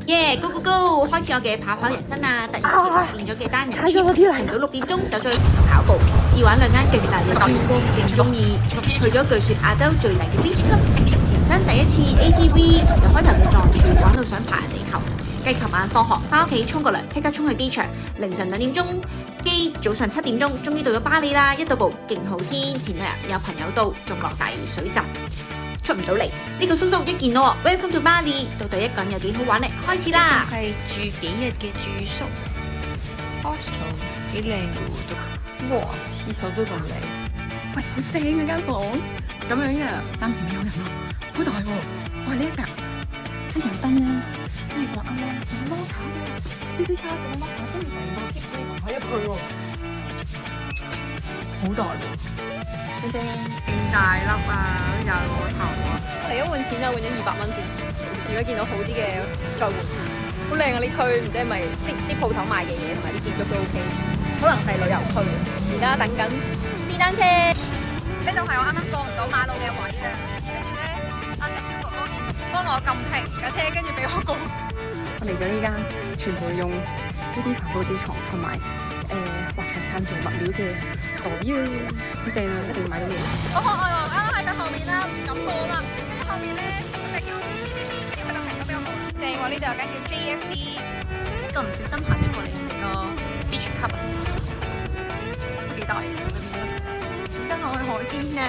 耶！Go go go！開始我嘅跑人生啦！突然間變咗嘅單人 trip，停到6點鐘走咗去同人跑步，試玩2間勁大嘅 gym，勁中意。去咗據說亞洲最大嘅 beach club，人生第一次 ATV，由開頭嘅撞柱玩到想爬人哋頭。繼琴晚放學翻屋企沖個涼，即刻衝去機場。凌晨2點鐘機，早上7點鐘終於到咗巴厘啦！一到埗勁好天，前兩日有朋友到，仲落大雨水浸。出唔到嚟，呢個叔叔一見到我 ，Welcome to Bali， 到底一個人有幾好玩呢？開始啦！係住幾日嘅住宿 ，hostel 幾靚嘅喎都，哇！廁所都咁靚，喂，好正啊間房，咁樣嘅，暫時未有人咯，好大喎！哇，呢一格黑人燈啊，跟住落啱咧，仲有 locker 嘅，嘟嘟卡咁樣 locker，跟住成個 keep 呢個喺入去喎，好大喎！正正勁大粒啊！有個頭啊！我嚟咗換錢啊，換咗200蚊先。如果見到好啲嘅再換，好靚啊！呢區唔知係咪啲鋪頭賣嘅嘢同埋啲建築都 OK， 可能係旅遊區。而家等緊電單車，呢度係我啱啱過唔到馬路嘅位啊！跟住咧，阿石超哥哥幫我撳停架車，跟住俾我過。我嚟咗呢間，全部用呢啲帆布吊床同埋滑翔傘做物料嘅袋啊，好正啊！一定要買到嘢。我學我啱啱喺佢後面啦，唔敢過啊嘛。跟住後面咧，佢就叫佢就停咗俾我過。正喎，呢度有間叫 JFC， 一個唔小心行咗過嚟成個 beach club 啊，都幾大嘅裏面嗰陣。跟我去海邊啊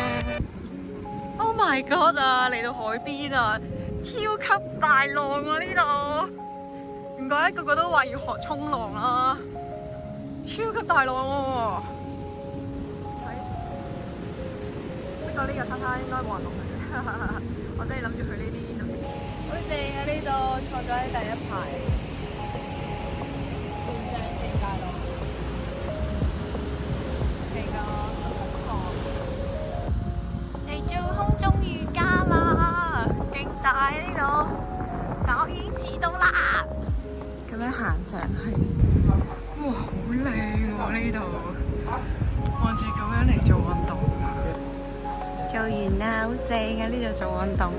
！Oh my god 啊！嚟到海邊啊，超級大浪啊呢度！唔怪得個個都話要學衝浪啦。超級大浪喎！不過呢個沙灘應該冇人落去嘅，我真係諗住去呢邊度食。好正啊！呢度坐咗喺第一排，正大浪，嚟個叔叔房嚟做空中瑜伽啦，勁大啊呢度，但我已經遲到啦。咁樣行上去。哇，好靚喎呢度，望住咁樣嚟做運動，做完啦，好正啊呢度做運動。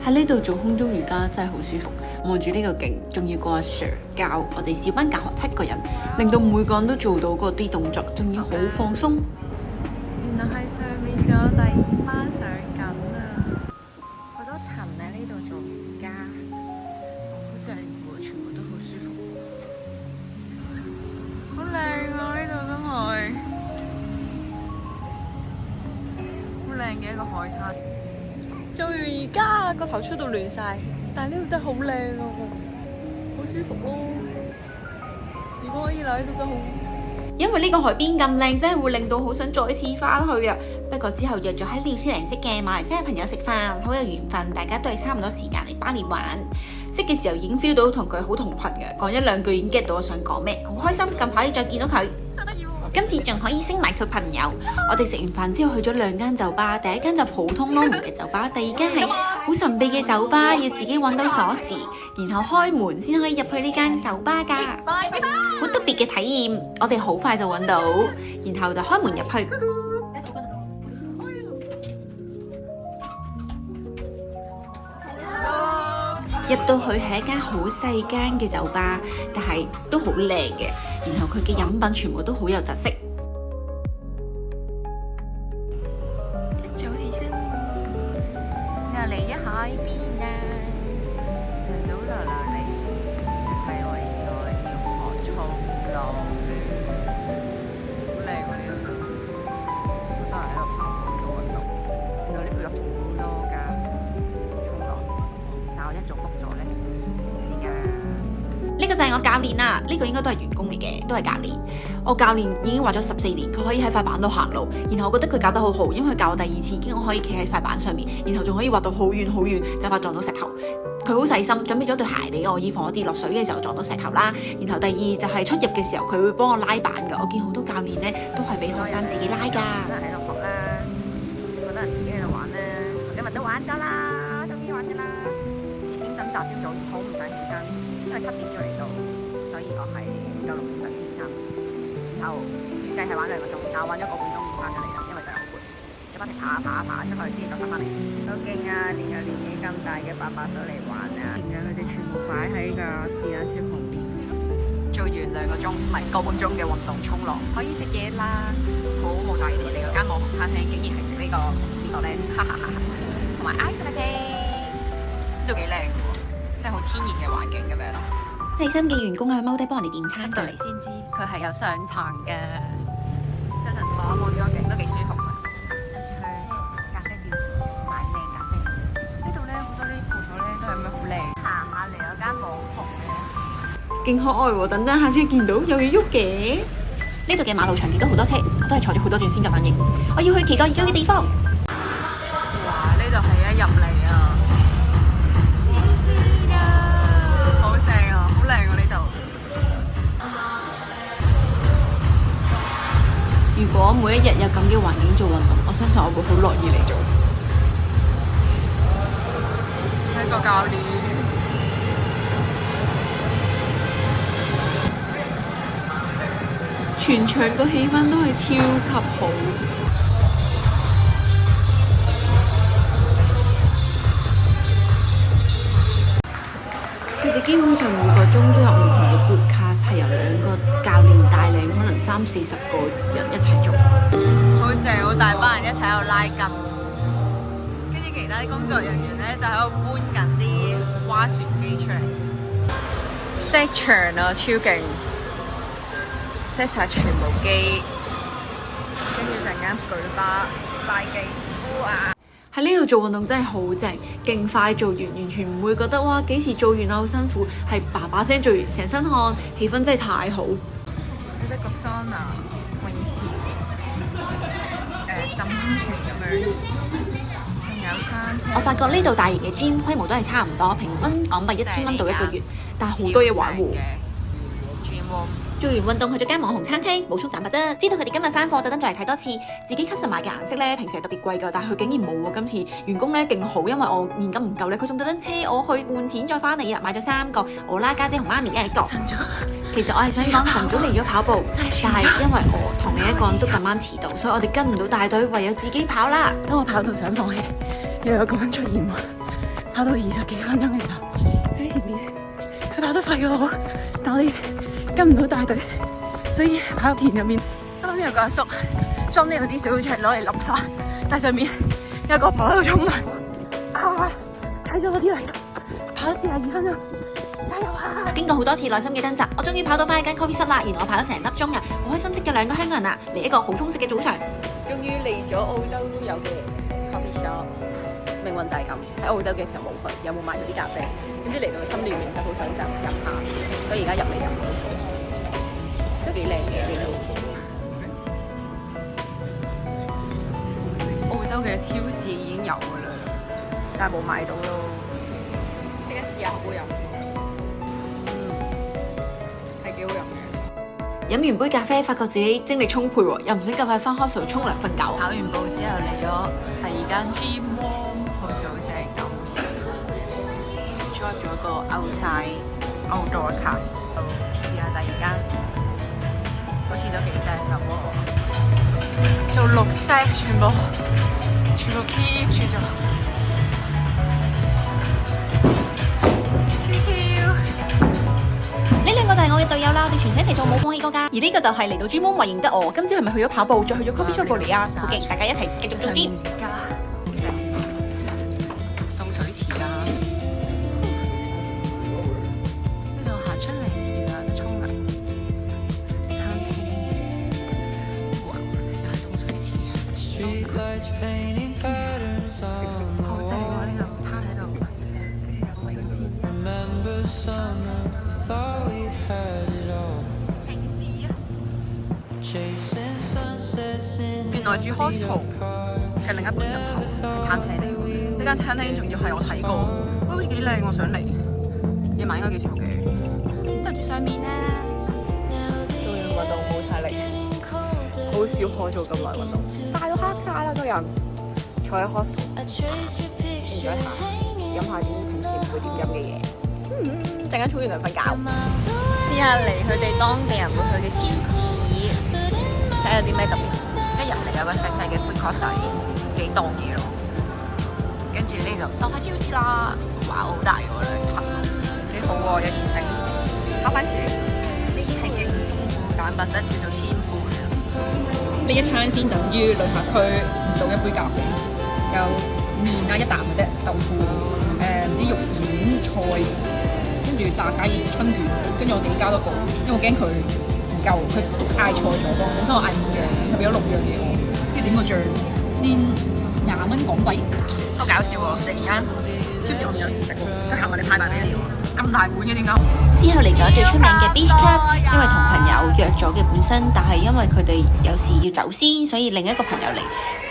喺呢度做空中瑜伽真係好舒服，望住呢個景，仲要個阿 Sir 教我哋小班教學7個人，令到每個人都做到嗰啲動作，仲要好放鬆。原來係上面仲有第2班上緊啊！好多層喺呢度做瑜伽，好正喎，全部都好舒服。好靚啊！呢度真係好靚嘅一個海灘。做完瑜伽個頭出到亂晒，但係呢度真係好靚啊，好舒服咯。如果可以留喺度真係好。因為呢個海邊咁靚，真係會令到好想再次翻去啊！不過之後約咗喺廖思玲識嘅馬來西亞朋友食飯，好有緣分，大家都係差唔多時間嚟巴厘玩。識嘅時候已經 feel 到同佢好同頻嘅，講1-2句已經 get 到我想講咩，好開心咁快再見到佢。今次仲可以識埋佢朋友。我哋食完飯之後去咗2間酒吧，第一間就普通 normal 嘅酒吧，第二間係好神秘嘅酒吧，要自己揾到鎖匙，然後開門先可以入去呢間酒吧㗎，好特別嘅體驗。我哋好快就揾到，然後就開門入去。入到去係一間好細間嘅酒吧，但係都好靚嘅。然後佢嘅飲品全部都好有特色。一早起身，又嚟咗海邊啦，晨早流流嚟，係為咗要學衝浪嘅。好靚喎呢度，好多人喺度跑步做運動。原來呢度有好多㗎衝浪，但我一早 book 咗咧，而家。呢個就係我教練啦，呢個應該都係員工嚟嘅，都係教練。我教練已經滑咗14年，佢可以喺塊板度行路，然後我覺得佢教得好好，因為佢教我第2次已經可以企喺塊板上面，然後仲可以滑到好遠好遠，就怕撞到石頭。佢好細心，準備咗對鞋俾我，以防我跌落水嘅時候撞到石頭啦。然後第2就係出入嘅時候，佢會幫我拉板㗎。我見好多教練咧都係俾學生自己拉㗎。喺度學啦，好多人自己喺度玩啦，今日都玩咗啦，終於玩咗啦。點枕集朝早好唔使起身，因為7點要嚟到，所以我係5、6點就起身，然後預計係玩2個鐘，但我玩咗個半鐘已經翻咗嚟啦，因為真係好攰，一不停爬出去先就翻返嚟。好勁啊！連有年紀咁大嘅伯伯都嚟玩啊！而家哋全部擺喺架電單車旁邊。做完2個鐘，唔係個半鐘嘅運動沖浪，可以食嘢啦。好冇大意，你嗰間網紅餐廳竟然係食呢個咧，哈哈哈！同埋 ice latte 都幾靚嘅喎，即係好天然嘅環境咁樣咯。細心嘅員工係踎低幫人哋點餐到嚟先知佢係有上層嘅，真係望住個景都幾舒服。跟住去咖啡店買靚咖啡。呢度咧好多呢啲鋪頭咧都係咁樣好靚。行下嚟有間網紅咧，勁可愛喎！等等下車見到有嘢喐嘅。呢度嘅馬路長期都好多車，我都係坐咗好多轉先咁反應。我要去期待已久嘅地方。哇！呢度係一入嚟啊，黐線㗎，好正啊，好靚啊呢度。如果每一日有咁嘅環境做運動，我相信我會好樂意嚟做。睇個教練。全場個氣氛都係超級好。佢哋基本上每個鐘都有唔同嘅 group class，係由2個教練帶領，可能30-40個人一齊做。好正，好大班人一齊喺度拉筋，跟住其他啲工作人員咧就喺度搬緊啲划船機出嚟。set 場啊，超勁！ set 晒全部機，跟住陣間舉巴拉機，哇！喺呢度做運動真係好正，勁快做完，完全唔會覺得哇幾時做完啊好辛苦，係叭叭聲做完，成身汗，氣氛真係太好。有得焗桑拿、泳池、浸溫泉咁樣，仲有餐廳。我發覺呢度大型嘅 gym 規模都係差唔多，平均港幣1000蚊到1個月，但係好多嘢玩喎。做完運動去咗間網紅餐廳補充蛋白質，知道佢哋今日翻貨，特登再嚟睇多次。自己 custom 買嘅顏色咧，平時係特別貴㗎，但係佢竟然冇喎。今次員工咧勁好，因為我現金唔夠咧，佢仲特登車我去換錢再翻嚟啊！買咗3個，我啦家姐同媽咪一個。其實我係想講晨早嚟咗跑步，但係因為我同另一個人都咁啱遲到，所以我哋跟唔到大隊，唯有自己跑啦。當我跑到想放棄，又有個人出現喎，跑到20幾分鐘嘅時候，佢喺前面，佢跑得快過我，但我哋跟唔到大隊，所以跑入田入面。啱啱有個阿叔裝呢度啲水好似係攞嚟淋花，但上面有個婆喺度沖涼，踩咗嗰啲嚟，跑42分鐘，加油啊！經過好多次內心嘅掙扎，我終於跑到翻一間 coffee shop 啦。原來我跑咗成粒鐘啊！好開心識咗2個香港人啊，嚟一個好充實嘅早上。終於嚟咗澳洲都有嘅 coffee shop， 命運就係咁。喺澳洲嘅時候冇去，有冇買到啲咖啡？點知嚟到心亂亂就好想就飲下，所以而家入嚟飲都幾靚嘅呢度。澳洲嘅超市已經有㗎啦，但係冇買到咯。即刻試下好唔好飲？係幾好飲嘅。飲完杯咖啡，發覺自己精力充沛喎，又唔想咁快翻 hostel 沖涼瞓覺。跑完步之後嚟咗第2間 gym， 好似好正咁。join 咗個 outdoor class， 試下第2間，好似都幾正咁喎。做6 set， 全部 keep 住做。呢2個就係我嘅隊友啦，我哋全程一齊做冇放棄過㗎。而呢個就係嚟到 gym 為認得我，今朝係咪去咗跑步，再去咗 coffee shop 過嚟啊？好勁，大家一齊繼續做 gym。凍水池啊！呢度行出嚟，原來有得沖涼。餐廳，哇！又係凍水池，好正喎！呢度攤喺度，跟住有泳池。原來住 hostel 嘅另一半入頭係餐廳嚟，呢間餐廳仲要係我睇過，好似幾靚，我想嚟。夜晚應該幾舒服嘅，就住上面啦。做完運動冇晒力，好少可做咁耐運動，曬到黑晒啦個人。坐喺 hostel，enjoy 下，飲下啲平時唔會點飲嘅嘢。陣間沖完涼瞓覺，試下嚟佢哋當地人會去嘅超市。睇下有啲咩特別，一入嚟有個細細嘅 food court 仔，幾檔嘢咯。跟住呢度當係超市啦，哇好大喎2層。肚餓有現成烤番薯，呢啲係極豐富蛋白質，叫做天婦羅。呢一餐先等於旅客區唔到一杯咖啡，有麵啦一啖嘅啫，豆腐唔知肉丸菜，跟住炸雞春卷，跟住我自己加多個，因為我驚佢唔夠，佢嗌錯咗咯，本身我嗌5樣，佢俾咗6樣嘢我，跟住點個醬先20蚊港幣，好搞笑喎！突然間超市外面有試食喎，佢行埋嚟派埋俾你喎，咁大碗嘅點解？之後嚟咗最出名嘅 Beach Club，因為同朋友約咗嘅本身，但係因為佢哋有事要走先，所以另一個朋友嚟，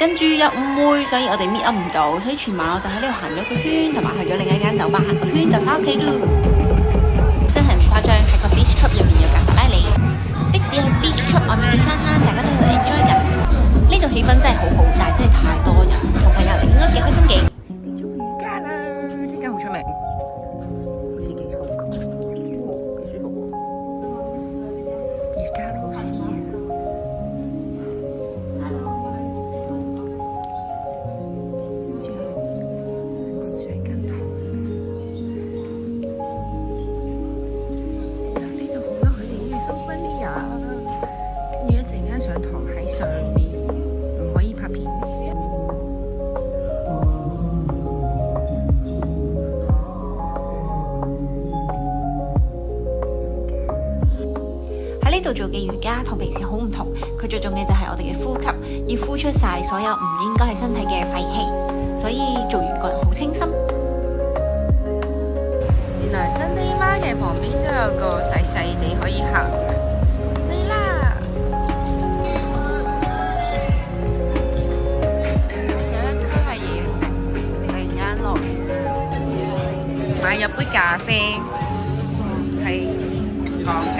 跟住又誤會，所以我哋 meet up 唔到，所以全晚我就喺呢度行咗個圈，同埋去咗另一間酒吧行個圈就翻屋企咯。真係唔誇張，喺個 Beach Club 入面有架法拉利，即使喺 Beach Club 外面嘅沙灘，大家都喺度 enjoy 緊。呢度氣氛真係好好，但係真係太多人，同朋友嚟應該幾開心嘅。變咗瑜伽啦，呢間好出名，好似幾重咁，幾舒服喎。瑜伽老師啊，好似係水跟頭。呢度好多佢哋嘅 souvenir，跟住一陣間上堂喺上面，唔可以拍片。喺呢度做嘅瑜伽同平時好唔同，佢着重嘅就係我哋嘅呼吸，要呼出晒所有唔應該係身體嘅廢氣，所以做完個人好清新。原來新呢媽嘅旁邊都有個細細地可以行嘅，嚟啦！有一區係嘢食，突然間落雨，買咗杯咖啡，係講緊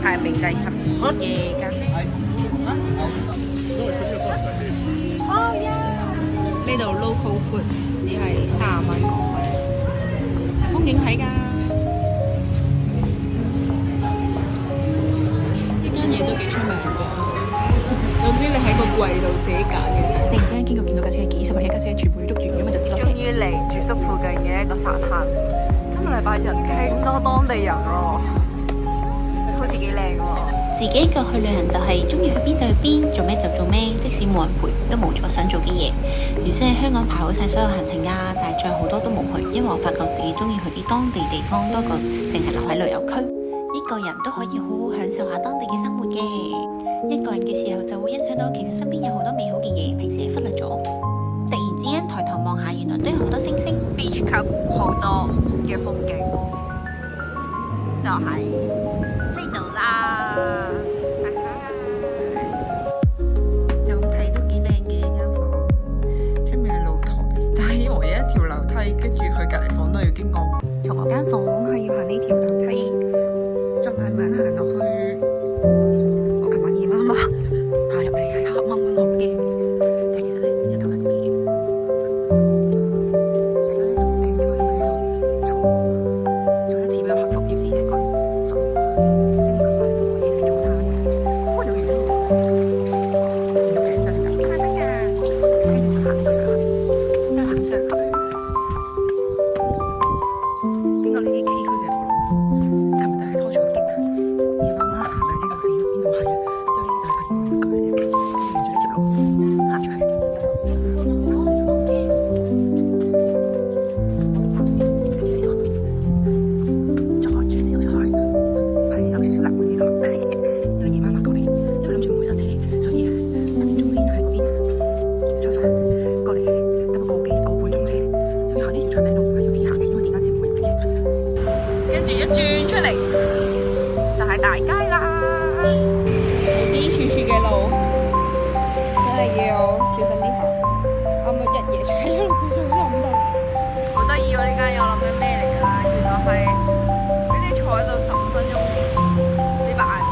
排名第12嘅咖啡。哦呀！呢度 local food 只係30蚊港幣。風景睇㗎，呢間嘢都幾出名㗎。總之你喺個櫃度自己揀嘅食。突然之間經過見到架車幾十萬一架車，全部要捉住，因為就跌落車。終於嚟住宿附近嘅一個沙灘。今日禮拜日勁多當地人喎，好似幾靚喎。自己一個去旅行就係中意去邊就去邊，做咩就做咩，即使冇人陪都冇錯想做嘅嘢。原先喺香港排好晒所有行程㗎，但係最後好多都冇去，因為我發覺自己中意去啲當地地方多過淨係留喺旅遊區。一個人都可以好好享受下當地嘅生活嘅。一個人嘅時候就會欣賞到其實身邊有好多美好嘅嘢，平時係忽略咗。突然之間抬頭望下，原來都有好多星星。Beach Club 好多嘅風景，就係呢度啦。就咁睇都幾靚嘅一間房，出面係露台，但係唯一一條樓梯，跟住去隔離房都要經過同我間房，係要行呢條樓梯，再慢慢行落去。我琴晚夜媽媽行入嚟係黑掹掹好驚，但係其實咧有頭燈嘅。做一次比較克服，要自己一個人瞓，跟住佢話你可以食早餐嘅，好有緣喎。要嘅就係咁，快啲啊！跟住就行到上去，再行上去，經過呢啲崎嶇嘅道路，琴日就係拖住個喼，夜媽媽行到呢嚿線，邊度係啊？因為呢就係佢哋咁樣嘅，跟住沿住呢條路行出去。跟住一轉出嚟就係大街啦，呢啲處處嘅路真係要小心啲行，啱啱一夜踩咗落個水淋度，好得意喎！呢間嘢我諗緊咩嚟㗎？原來係俾你坐喺度15分鐘，你白牙齒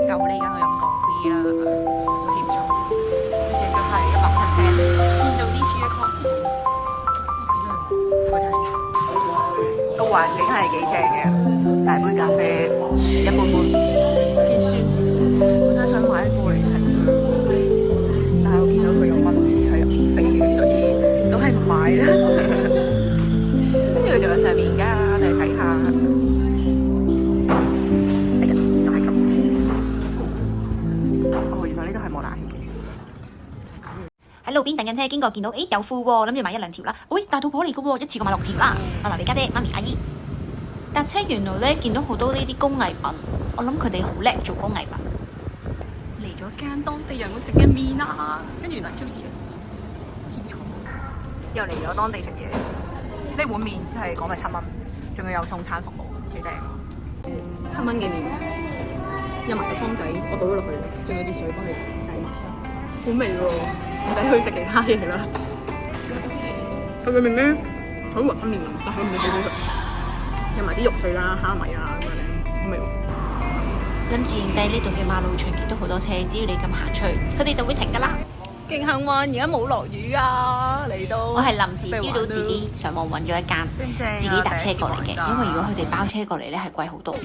就呢間我飲過 free 啦，好似唔錯，而且就係100%見到啲樹嘅 coffee， 幾靚，睇下先。個環境係幾正嘅，大杯咖啡一般般，偏酸。本身想買一個嚟食嘅，但係我見到佢有蚊子喺入邊飛，所以都係唔買啦。跟住佢仲有上面㗎，我哋邊等緊車，經過見到誒有褲喎，諗住買1、2條啦。喂，大肚婆嚟嘅喎，一次過買6條啦，買埋俾家姐、媽咪、阿姨。搭車原來咧見到好多呢啲工藝品，我諗佢哋好叻做工藝品。嚟咗間當地人會食嘅麵啊，跟住原來超市天菜，又嚟咗當地食嘢。呢碗麵只係講係7蚊，仲要有送餐服務，幾正。7蚊嘅麵，有埋個湯仔，我倒咗落去，仲有啲水幫你洗埋，好味喎，唔使去食其他嘢啦。佢嘅麵咧好滑麵，但係佢唔係好好食，有埋啲肉碎啦、蝦米啊咁樣咧，好味喎。諗住影低呢度嘅馬路長期都好多車，只要你咁行出去，佢哋就會停㗎啦。勁幸運，而家冇落雨啊！嚟到我係臨時朝早自己上網揾咗一間，自己搭車過嚟嘅，因為如果佢哋包車過嚟咧係貴好多。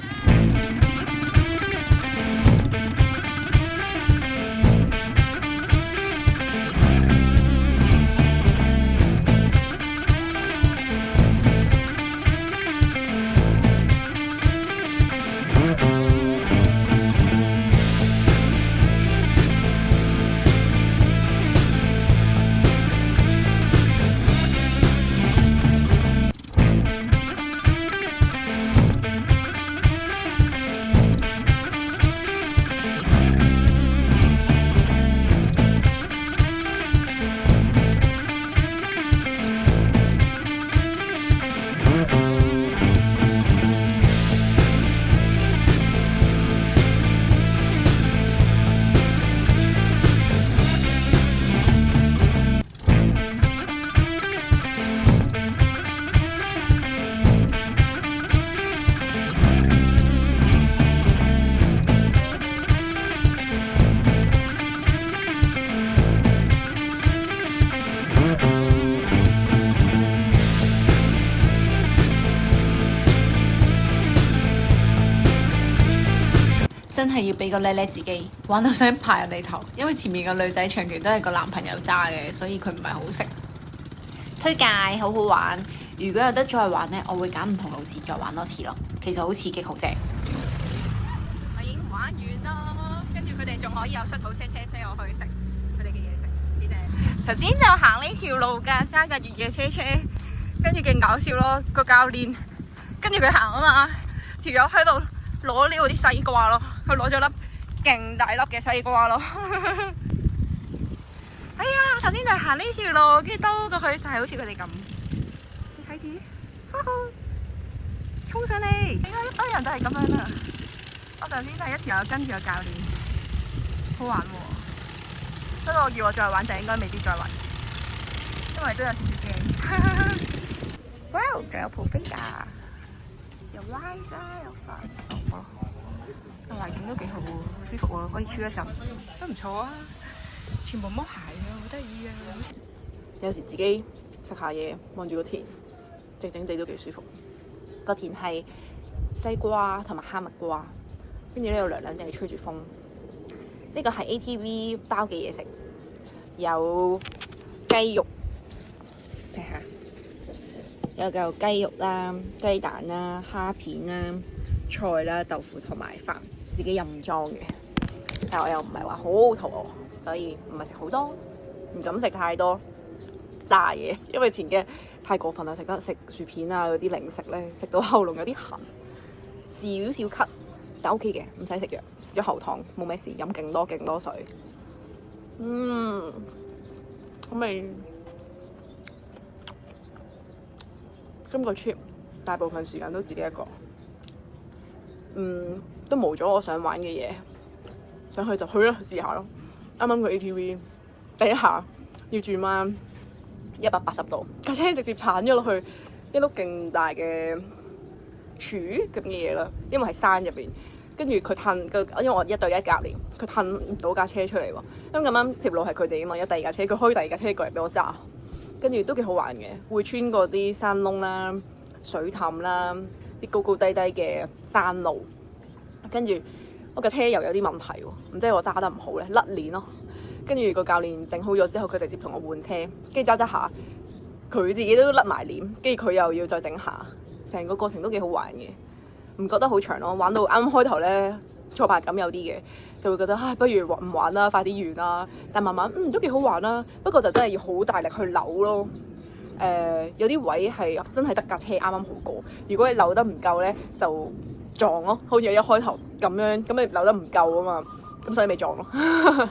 真係要俾個叻叻自己，玩到想拍人哋頭，因為前面個女仔長期都係個男朋友揸嘅，所以佢唔係好識。推介好好玩，如果有得再玩呢，我會揀唔同路線再玩多次咯。其實好刺激，好正。我已經玩完啦，跟住佢哋仲可以有塞土車我去食佢哋嘅嘢食，幾正。頭先就行呢條路㗎，揸架越野車，跟住勁搞笑咯，個教練跟住佢行啊嘛，條友喺度攞呢度啲西瓜咯，佢攞咗粒勁大粒嘅西瓜咯。哎呀，頭先就係行呢條路，跟住兜過去就係好似佢哋咁。你睇住，衝上嚟！點解一堆人就係咁樣啊？我頭先第一次有跟住個教練，好玩喎。不過叫我再玩就應該未必再玩，因為都有少少驚。哇！仲有蒲飛㗎，又拉沙又快熟咯。個環境都幾好喎，舒服喎，可以超一陣，都唔錯啊！全部剝鞋啊，好得意啊！有時自己食下嘢，望住個田，靜靜地都幾舒服。個田係西瓜同埋哈密瓜，跟住呢度涼涼地吹住風。呢個係 ATV 包嘅嘢食，有雞肉，睇下有嚿雞肉啦、雞蛋啦、蝦片啦、菜啦、豆腐同埋飯，自己任裝嘅。但係我又唔係話好肚餓，所以唔係食好多，唔敢食太多炸嘢，因為前幾日太過分啦，食薯片啊嗰啲零食咧，食到喉嚨有啲痕，少少咳，但 OK 嘅，唔使食藥，食咗喉糖冇咩事，飲勁多水，好味。今個 trip 大部分時間都自己一個，都冇咗我想玩嘅嘢，想去就去啦，試下咯。啱啱個 ATV 第一下要轉彎180度，架車直接鏟咗落去一碌勁大嘅柱咁嘅嘢啦，因為係山入邊，跟住佢褪因為我1對1隔離，佢褪唔到架車出嚟喎。咁啱條路係佢哋啊嘛，有第二架車，佢開第二架車過嚟俾我揸，跟住都幾好玩嘅，會穿過啲山窿啦、水氹啦、啲高高低低嘅山路，跟住我架車又有啲問題喎，唔知我揸得唔好咧，甩鏈咯。跟住個教練整好咗之後，佢直接同我換車，跟住揸下，佢自己都甩埋鏈，跟住佢又要再整下，成個過程都幾好玩嘅，唔覺得好長咯。玩到啱開頭咧，挫敗感有啲嘅，就會覺得唉，不如唔玩啦，快啲完啦。但慢慢都幾好玩啦，不過就真係要好大力去扭咯。有啲位係真係得架車啱啱好過，如果你扭得唔夠咧，就撞咯，好似一開頭咁樣，咁你扭得唔夠啊嘛，咁所以咪撞咯。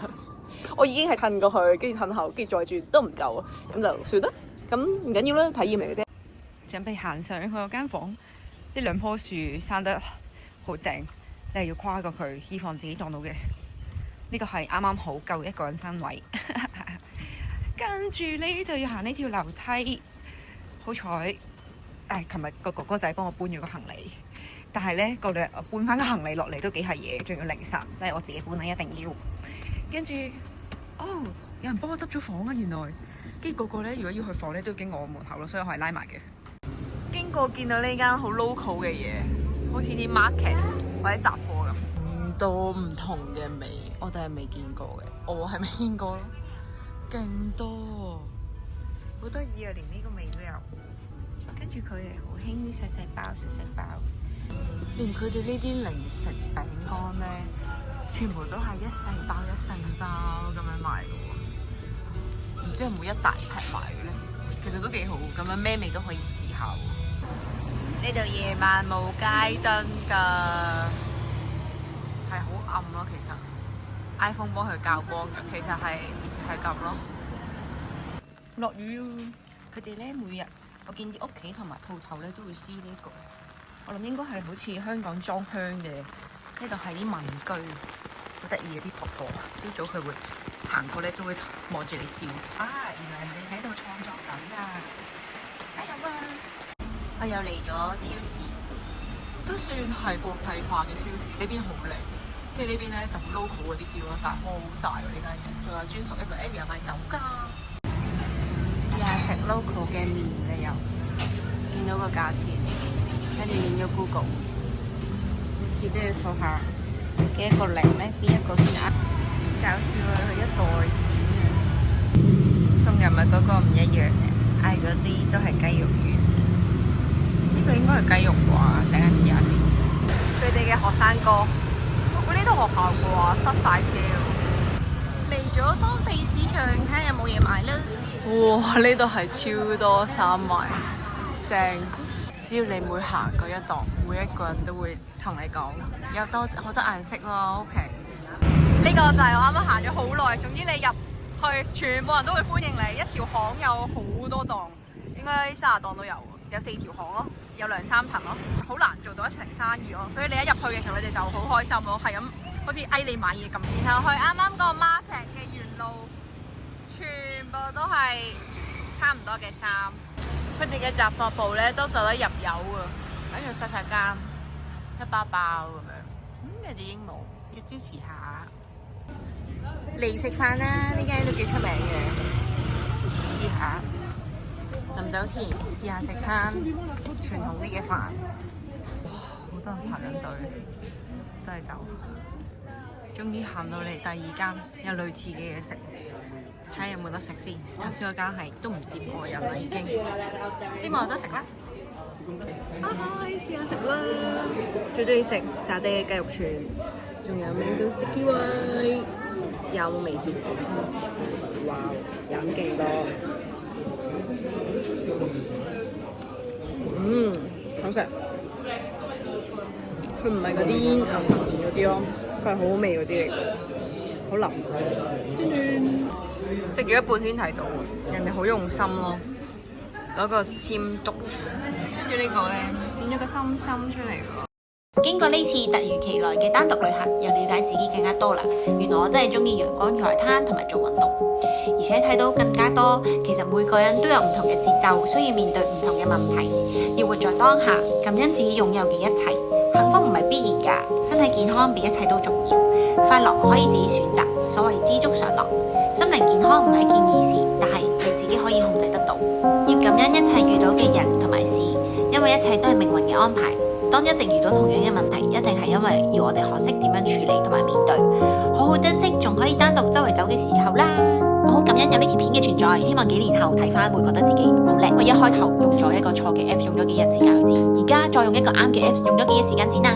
我已經係褪過去，跟住褪後，跟住再轉都唔夠，咁就算啦。咁唔緊要啦，體驗嚟嘅啫。準備行上去嗰間房，呢兩棵樹生得好正，你係要跨過佢，以防自己撞到嘅。呢個係啱啱好夠一個人身位。跟住呢就要行呢條樓梯，好彩琴日個哥哥仔幫我搬咗個行李，但係呢搬翻個行李落嚟都幾係嘢，仲要凌晨，即係我自己搬啊，一定要。跟住有人幫我執咗房啊，原來。跟住個個呢，如果要去房呢，都要經過我門口咯，所以我係拉埋嘅。經過見到呢間好 local 嘅嘢，好似啲 market 或者雜貨咁，咁多唔同嘅味，我哋係未見過嘅，我係未見過咯，勁多，好得意啊！連呢個味都有。跟住佢哋好興啲細細包，連佢哋呢啲零食餅乾咧，全部都係一細包咁樣賣嘅喎，唔知係每一大劈賣嘅咧。其實都幾好，咁樣咩味都可以試下喎。呢度夜晚冇街燈㗎，係好暗咯。其實 iPhone 幫佢校光㗎，其實係咁咯。落雨啊！佢哋咧每日我見啲屋企同埋鋪頭咧都會燒呢個，我諗應該係好似香港裝香嘅。呢度係啲民居，好得意嘅啲婆婆，朝早佢會行過咧都會望住你笑。原來你喺度創作緊啊！加油啊！我又嚟咗超市，都算係國際化嘅超市。呢邊好靚，即係呢邊咧就 local 嗰啲 feel 啦，但係好大喎呢間嘢，仲有專屬一個 area 賣酒㗎。試下食 local 嘅麵嘅又見到個價錢，跟住影咗 Google， 每次都要數下幾多個零咧，邊一個先啱。搞笑啊！佢一袋錢啊，同琴日嗰個唔一樣嘅，嗌嗰啲都係雞肉丸。呢個應該係雞肉啩，陣間試下先。佢哋嘅學生哥，我估呢度學校啩，塞晒車喎。嚟咗當地市場，睇下有冇嘢買啦。哇！呢度係超多衫賣，正。只要你每行過一檔，每一個人都會同你講，有好多顏色咯。OK。呢個就係我啱啱行咗好耐，總之你入去，全部人都會歡迎你。一條巷有好多檔，應該30檔都有4條巷咯，有2、3層咯，好難做到一成生意咯。所以你一入去嘅時候，你哋就好開心咯，係咁好似嗌你買嘢咁。然後去啱啱個 market 嘅沿路，全部都係差唔多嘅衫。佢哋嘅雜貨部咧都做得入油啊，喺度細間，一包包咁樣。有隻鸚鵡，要支持下。嚟食飯啦！呢間都幾出名嘅，試下。臨走前試下食餐傳統啲嘅飯。哇！好多人排緊隊，都係走。終於行到嚟第2間有類似嘅嘢食，睇下有冇得食先。頭先嗰間係都唔接我人啦，已經。希望有得食啦！試下食啦！最中意食沙爹雞肉串，仲有 mango sticky rice。試下有冇味先。哇！飲勁多。好食。佢唔係嗰啲牛麵嗰啲咯，佢係好好味嗰啲嚟嘅，好腍。食咗一半先睇到，人哋好用心咯，攞個籤篤住，跟住呢個咧剪咗個心心出嚟喎。經過呢次突如其來嘅單獨旅行，又了解自己更加多啦。原來我真係中意陽光海灘同埋做運動，而且睇到更加多。其實每個人都有唔同嘅節奏，需要面對唔同嘅問題。要活在當下，感恩自己擁有嘅一切。幸福唔係必然㗎，身體健康比一切都重要。快樂可以自己選擇，所謂知足常樂。心靈健康唔係件易事，但係你自己可以控制得到。要感恩一切遇到嘅人同埋事，因為一切都係命運嘅安排。當一直遇到同樣嘅問題，一定係因為要我哋學識點樣處理同埋面對，好好珍惜仲可以單獨周圍走嘅時候啦。我好感恩有呢條片嘅存在，希望幾年後睇翻會覺得自己好叻。我一開頭用咗一個錯嘅 app， 用咗幾日時間去剪，而家再用一個啱嘅 app， 用咗幾日時間剪啊。